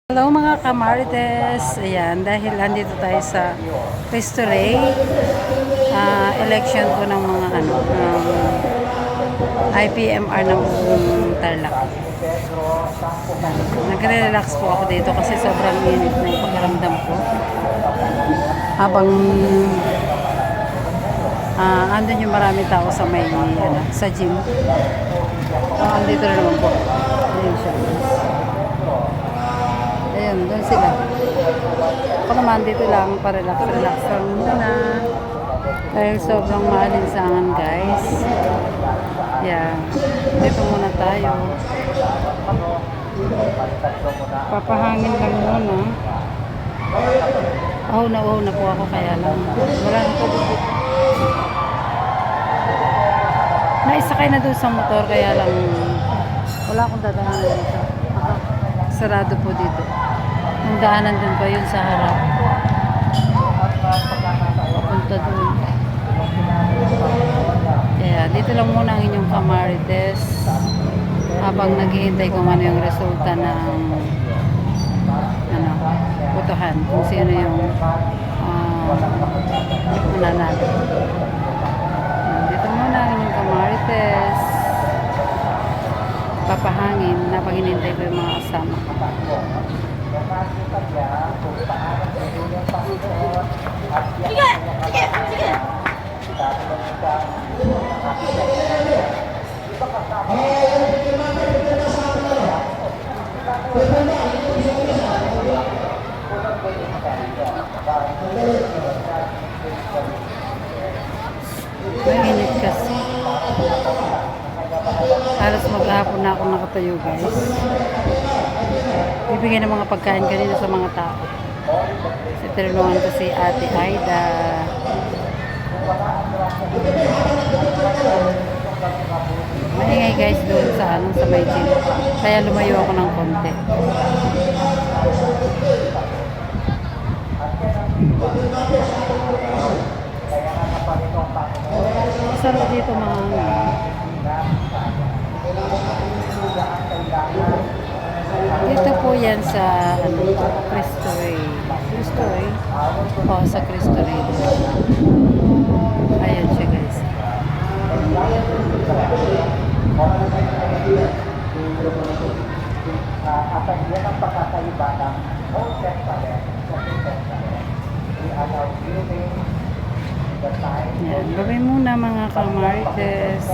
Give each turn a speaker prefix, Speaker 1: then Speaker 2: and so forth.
Speaker 1: Hello mga kamarites, ayan, dahil andito tayo sa Cristo Rey, election po ng mga IPMR ng Tarlac. Nagre-relax po ako dito kasi sobrang init na yung pakiramdam ko. Habang andun yung marami tao sa may, sa gym. Andito na naman po. Ayun siya. Ayun, doon sila. Ako naman dito lang, pa-relax lang muna. Dahil sobrang maalinsangan guys. Yeah. Dito muna tayo. Papahangin lang muna. Uhaw na po ako kaya lang. Wala na po dito. Naisakay na doon sa motor kaya lang wala akong dadaanan dito. Sarado po dito. Ang daanan dun pa yun sa harap. Papunta dun. Kaya dito lang muna ang inyong kamarites habang naghihintay kung ano yung resulta ng botohan. Kung sino yung mananalo. Dito muna ang inyong kamarites. Papahangin na pag hinintay ko yung mga kasama. Sige! Mainit kasi. Halos maghapon na ako nakatayo guys. Bibigyan ng mga pagkain kanina sa mga tao. Kasi tinulungan ko si Ate Aida. Maingay guys doon sa sa may gym. Kaya lumayo ako ng konti. Sarap dito mga dito po yan sa Cristo Rey. Cristo Rey? Oo, sa Cristo Rey. Ayan siya guys.
Speaker 2: At yan ang pagkakaiba ng Old Testament
Speaker 1: Yan, gawin muna mga kamarites.